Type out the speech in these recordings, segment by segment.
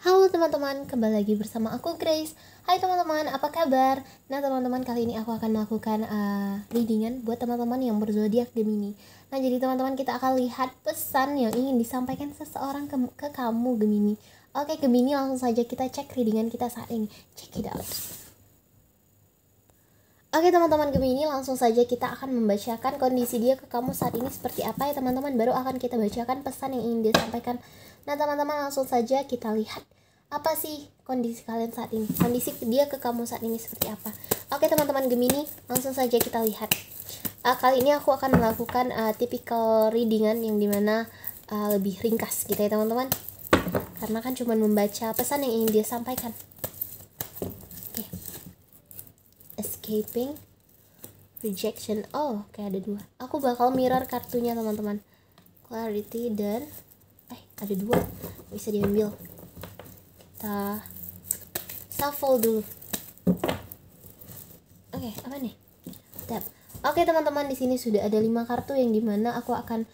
Halo teman-teman, kembali lagi bersama aku Grace. Hai teman-teman, apa kabar? Nah teman-teman, kali ini aku akan melakukan readingan buat teman-teman yang berzodiak Gemini. Nah jadi teman-teman, kita akan lihat pesan yang ingin disampaikan seseorang ke kamu Gemini. Oke Gemini, langsung saja kita cek readingan kita saat ini. Check it out. Oke teman-teman Gemini, langsung saja kita akan membacakan kondisi dia ke kamu saat ini seperti apa ya teman-teman. Baru akan kita bacakan pesan yang ingin dia sampaikan. Nah teman-teman, langsung saja kita lihat apa sih kondisi kalian saat ini, kondisi dia ke kamu saat ini seperti apa. Oke teman-teman Gemini, langsung saja kita lihat. Kali ini aku akan melakukan typical readingan yang dimana lebih ringkas gitu ya teman-teman, karena kan cuma membaca pesan yang ingin dia sampaikan. Oke. Escaping, rejection. Oh, kayak ada dua. Aku bakal mirror kartunya teman-teman. Clarity dan ada dua, bisa diambil. Kita shuffle dulu. Oke, apa nih? Tap. Oke teman-teman, di sini sudah ada 5 kartu yang dimana aku akan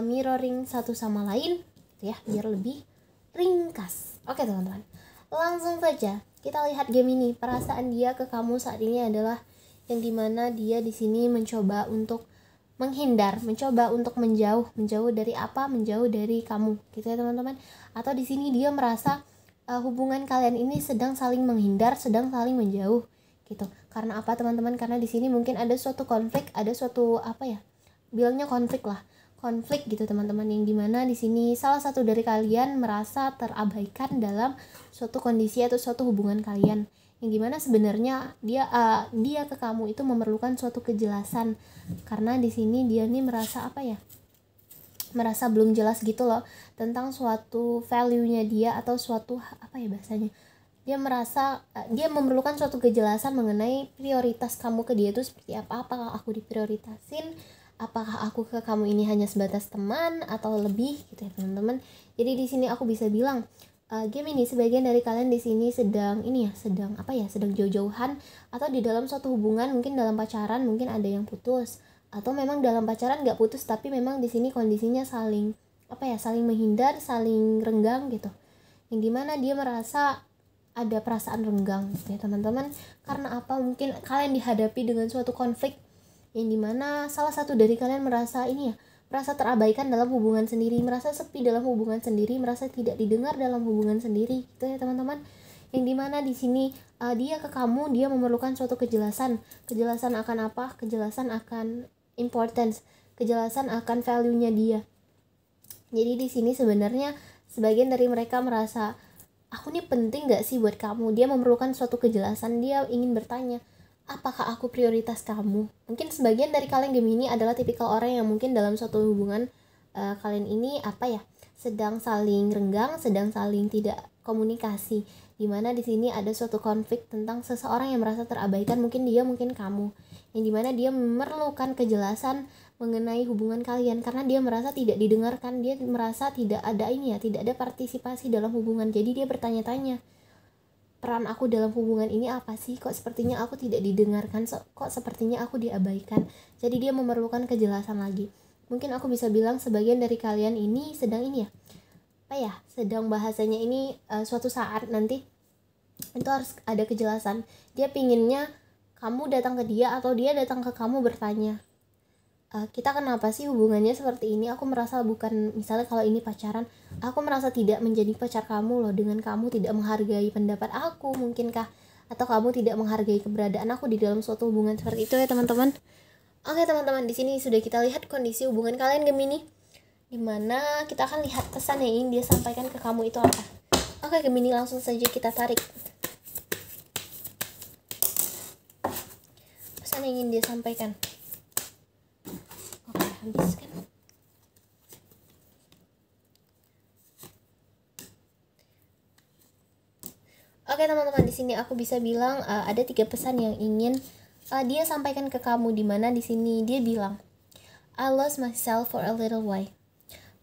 mirroring satu sama lain, ya, biar lebih ringkas. Oke teman-teman, langsung saja kita lihat Gemini. Perasaan dia ke kamu saat ini adalah yang dimana dia di sini mencoba untuk menghindar, mencoba untuk menjauh dari apa? Menjauh dari kamu, gitu ya teman-teman. Atau di sini dia merasa hubungan kalian ini sedang saling menghindar, sedang saling menjauh, gitu. Karena apa teman-teman? Karena di sini mungkin ada suatu konflik, ada suatu bilangnya konflik lah, konflik gitu teman-teman, yang dimana di sini salah satu dari kalian merasa terabaikan dalam suatu kondisi atau suatu hubungan kalian, yang dimana sebenarnya dia ke kamu itu memerlukan suatu kejelasan, karena di sini dia nih merasa merasa belum jelas gitu loh tentang suatu value-nya dia atau suatu bahasanya. Dia merasa dia memerlukan suatu kejelasan mengenai prioritas kamu ke dia itu seperti apa. Apakah aku diprioritasin? Apakah aku ke kamu ini hanya sebatas teman atau lebih gitu ya teman-teman. Jadi di sini aku bisa bilang Gemini, sebagian dari kalian di sini sedang sedang jauh-jauhan, atau di dalam suatu hubungan, mungkin dalam pacaran, mungkin ada yang putus, atau memang dalam pacaran nggak putus tapi memang di sini kondisinya saling saling menghindar, saling renggang gitu, yang dimana dia merasa ada perasaan renggang gitu ya teman-teman. Karena apa? Mungkin kalian dihadapi dengan suatu konflik yang dimana salah satu dari kalian merasa merasa terabaikan dalam hubungan sendiri, merasa sepi dalam hubungan sendiri, merasa tidak didengar dalam hubungan sendiri gitu ya teman-teman. Yang dimana di sini dia ke kamu, dia memerlukan suatu kejelasan akan apa? Kejelasan akan importance, kejelasan akan value-nya dia. Jadi di sini sebenarnya sebagian dari mereka merasa, aku nih penting gak sih buat kamu? Dia memerlukan suatu kejelasan, dia ingin bertanya, apakah aku prioritas kamu? Mungkin sebagian dari kalian Gemini adalah tipikal orang yang mungkin dalam suatu hubungan kalian ini sedang saling renggang, sedang saling tidak komunikasi, dimana di sini ada suatu konflik tentang seseorang yang merasa terabaikan, mungkin dia, mungkin kamu, yang dimana dia memerlukan kejelasan mengenai hubungan kalian karena dia merasa tidak didengarkan, dia merasa tidak ada tidak ada partisipasi dalam hubungan. Jadi dia bertanya-tanya, peran aku dalam hubungan ini apa sih? Kok sepertinya aku tidak didengarkan, kok sepertinya aku diabaikan. Jadi dia memerlukan kejelasan lagi. Mungkin aku bisa bilang sebagian dari kalian ini sedang sedang bahasanya ini suatu saat nanti itu harus ada kejelasan. Dia pinginnya kamu datang ke dia atau dia datang ke kamu bertanya, kita kenapa sih hubungannya seperti ini? Aku merasa bukan, misalnya kalau ini pacaran, aku merasa tidak menjadi pacar kamu loh, dengan kamu tidak menghargai pendapat aku mungkinkah, atau kamu tidak menghargai keberadaan aku di dalam suatu hubungan seperti itu ya teman-teman. Oke teman-teman, di sini sudah kita lihat kondisi hubungan kalian Gemini, dimana kita akan lihat pesan yang ingin dia sampaikan ke kamu itu apa. Oke Gemini, langsung saja kita tarik pesan yang ingin dia sampaikan. Oke, habiskan. Oke teman-teman, di sini aku bisa bilang ada 3 pesan yang ingin dia sampaikan ke kamu, dimana di sini dia bilang, I lost myself for a little while.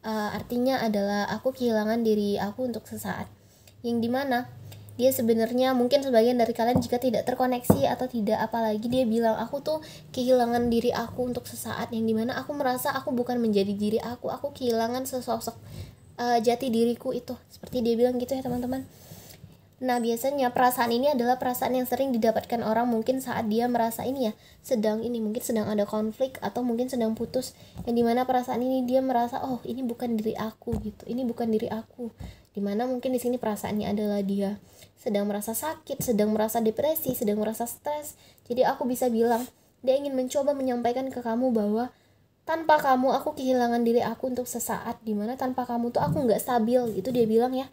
Artinya adalah aku kehilangan diri aku untuk sesaat, yang dimana dia sebenarnya, mungkin sebagian dari kalian jika tidak terkoneksi atau tidak apalagi, dia bilang aku tuh kehilangan diri aku untuk sesaat, yang dimana aku merasa aku bukan menjadi diri aku kehilangan sesosok jati diriku itu, seperti dia bilang gitu ya teman-teman. Nah, biasanya perasaan ini adalah perasaan yang sering didapatkan orang mungkin saat dia merasa ini ya, mungkin sedang ada konflik atau mungkin sedang putus, yang dimana perasaan ini dia merasa, oh ini bukan diri aku gitu, ini bukan diri aku. Dimana mungkin di sini perasaannya adalah dia sedang merasa sakit, sedang merasa depresi, sedang merasa stres. Jadi aku bisa bilang, dia ingin mencoba menyampaikan ke kamu bahwa tanpa kamu aku kehilangan diri aku untuk sesaat, dimana tanpa kamu tuh aku nggak stabil, itu dia bilang ya.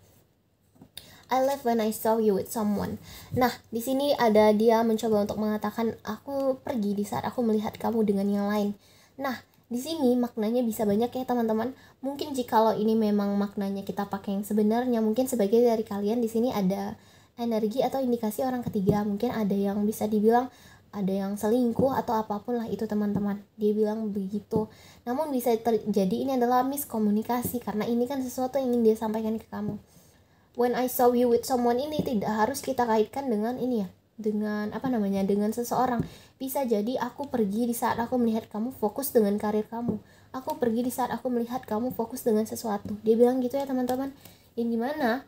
I left when I saw you with someone. Nah, di sini ada dia mencoba untuk mengatakan aku pergi di saat aku melihat kamu dengan yang lain. Nah, di sini maknanya bisa banyak ya teman-teman. Mungkin jikalau ini memang maknanya kita pakai yang sebenarnya, mungkin sebagai dari kalian di sini ada energi atau indikasi orang ketiga. Mungkin ada yang bisa dibilang ada yang selingkuh atau apapun lah itu teman-teman. Dia bilang begitu. Namun bisa terjadi ini adalah miskomunikasi karena ini kan sesuatu yang ingin dia sampaikan ke kamu. When I saw you with someone ini tidak harus kita kaitkan dengan ini ya, dengan dengan seseorang. Bisa jadi aku pergi di saat aku melihat kamu fokus dengan karir kamu. Aku pergi di saat aku melihat kamu fokus dengan sesuatu. Dia bilang gitu ya teman-teman. Yang dimana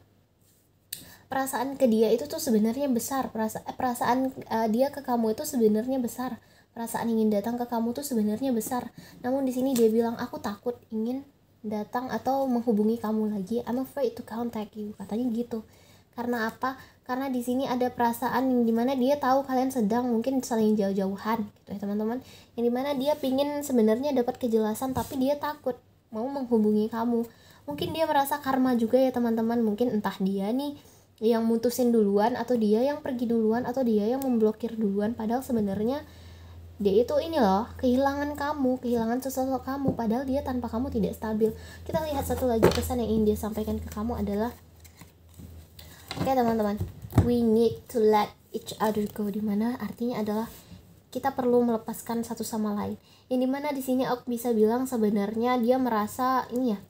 perasaan ke dia itu tuh sebenarnya besar. Perasaan dia ke kamu itu sebenarnya besar. Perasaan ingin datang ke kamu tuh sebenarnya besar. Namun di sini dia bilang aku takut ingin datang atau menghubungi kamu lagi. I'm afraid to contact you, katanya gitu. Karena apa? Karena di sini ada perasaan yang dimana dia tahu kalian sedang mungkin saling jauh-jauhan gitu ya teman-teman. Yang dimana dia pingin sebenarnya dapat kejelasan tapi dia takut mau menghubungi kamu. Mungkin dia merasa karma juga ya teman-teman. Mungkin entah dia nih yang mutusin duluan atau dia yang pergi duluan atau dia yang memblokir duluan, padahal sebenarnya dia itu ini loh, kehilangan sesosok kamu, padahal dia tanpa kamu tidak stabil. Kita lihat satu lagi pesan yang ingin dia sampaikan ke kamu adalah, oke teman-teman, we need to let each other go, dimana artinya adalah kita perlu melepaskan satu sama lain. Yang dimana di sini aku bisa bilang sebenarnya dia merasa ini ya,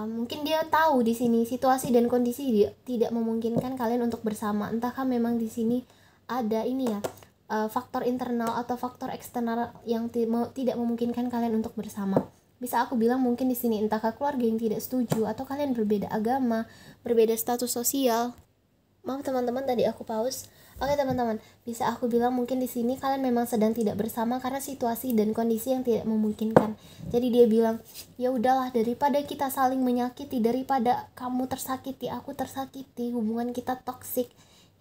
mungkin dia tahu di sini situasi dan kondisi dia tidak memungkinkan kalian untuk bersama. Entahkah memang di sini ada ini ya, faktor internal atau faktor eksternal yang tidak memungkinkan kalian untuk bersama. Bisa aku bilang mungkin di sini entahkah keluarga yang tidak setuju atau kalian berbeda agama, berbeda status sosial. Maaf teman-teman, tadi aku pause. Oke teman-teman, bisa aku bilang mungkin di sini kalian memang sedang tidak bersama karena situasi dan kondisi yang tidak memungkinkan. Jadi dia bilang, ya udahlah, daripada kita saling menyakiti, daripada kamu tersakiti, aku tersakiti, hubungan kita toksik,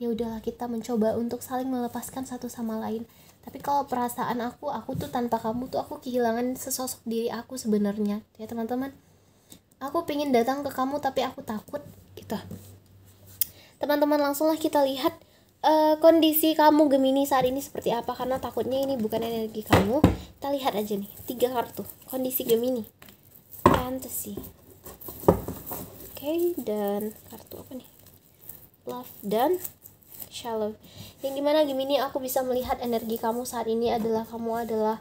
ya udahlah kita mencoba untuk saling melepaskan satu sama lain. Tapi kalau perasaan aku tuh tanpa kamu tuh aku kehilangan sesosok diri aku sebenarnya ya teman-teman. Aku pengen datang ke kamu tapi aku takut gitu. Teman-teman, langsunglah kita lihat kondisi kamu Gemini saat ini seperti apa, karena takutnya ini bukan energi kamu. Kita lihat aja nih 3 kartu kondisi Gemini. Fantasy, oke, dan kartu apa nih, Love dan Shallow. Yang dimana Gemini, aku bisa melihat energi kamu saat ini adalah kamu adalah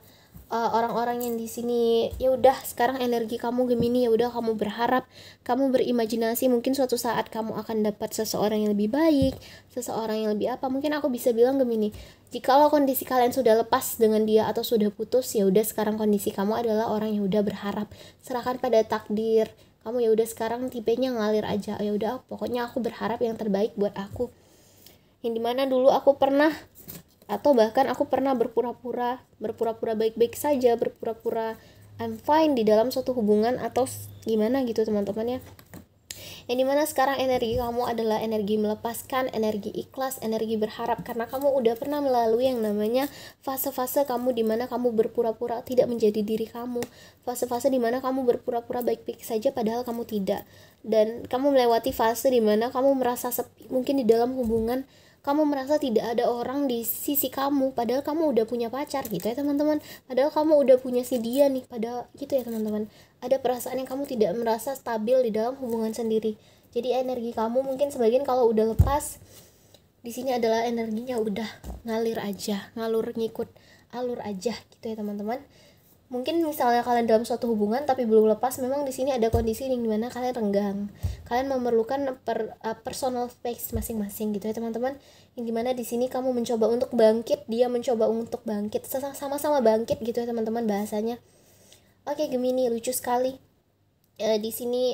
orang-orang yang di sini ya udah sekarang energi kamu Gemini, ya udah kamu berharap, kamu berimajinasi mungkin suatu saat kamu akan dapat seseorang yang lebih baik, seseorang yang lebih apa. Mungkin aku bisa bilang Gemini, jikalau kondisi kalian sudah lepas dengan dia atau sudah putus, ya udah sekarang kondisi kamu adalah orang yang udah berharap, serahkan pada takdir. Kamu ya udah sekarang tipenya ngalir aja, ya udah pokoknya aku berharap yang terbaik buat aku. Yang dimana dulu aku pernah atau bahkan aku pernah berpura-pura baik-baik saja, berpura-pura I'm fine di dalam suatu hubungan atau gimana gitu teman-teman ya. Yang dimana sekarang energi kamu adalah energi melepaskan, energi ikhlas, energi berharap, karena kamu udah pernah melalui yang namanya fase-fase kamu dimana kamu berpura-pura tidak menjadi diri kamu, fase-fase dimana kamu berpura-pura baik-baik saja padahal kamu tidak, dan kamu melewati fase dimana kamu merasa sepi, mungkin di dalam hubungan kamu merasa tidak ada orang di sisi kamu, padahal kamu udah punya pacar gitu ya teman-teman, padahal kamu udah punya si dia nih, padahal gitu ya teman-teman. Ada perasaan yang kamu tidak merasa stabil di dalam hubungan sendiri. Jadi energi kamu mungkin sebagian kalau udah lepas, di sini adalah energinya udah ngalir aja, ngikut alur aja gitu ya teman-teman. Mungkin misalnya kalian dalam suatu hubungan tapi belum lepas, memang di sini ada kondisi yang dimana kalian renggang, kalian memerlukan personal space masing-masing gitu ya teman-teman. Yang dimana di sini kamu mencoba untuk bangkit, dia mencoba untuk bangkit, sama-sama bangkit gitu ya teman-teman bahasanya. Oke Gemini, lucu sekali. di sini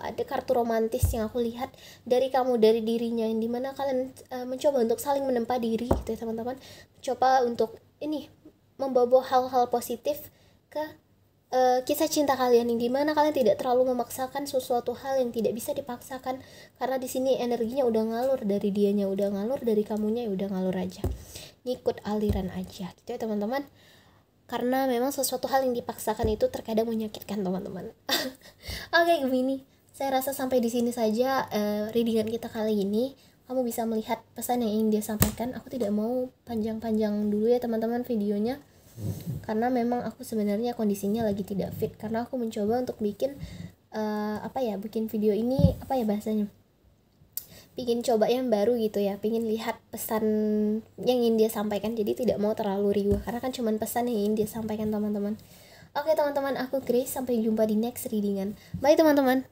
ada kartu romantis yang aku lihat dari kamu, dari dirinya, yang dimana kalian mencoba untuk saling menempa diri gitu ya teman-teman, coba untuk ini membawa hal-hal positif ke kisah cinta kalian, yang dimana kalian tidak terlalu memaksakan sesuatu hal yang tidak bisa dipaksakan, karena di sini energinya udah ngalur dari dianya, udah ngalur dari kamunya, ya udah ngalur aja, ngikut aliran aja gitu ya teman-teman, karena memang sesuatu hal yang dipaksakan itu terkadang menyakitkan teman-teman. Oke Gemini, saya rasa sampai di sini saja readingan kita kali ini. Kamu bisa melihat pesan yang ingin dia sampaikan. Aku tidak mau panjang-panjang dulu ya teman-teman videonya, karena memang aku sebenarnya kondisinya lagi tidak fit, karena aku mencoba untuk bikin bikin video ini bahasanya, bikin coba yang baru gitu ya, pingin lihat pesan yang ingin dia sampaikan, jadi tidak mau terlalu riuh karena kan cuman pesan yang ingin dia sampaikan teman-teman. Oke teman-teman, aku Grace, sampai jumpa di next readingan. Bye teman-teman.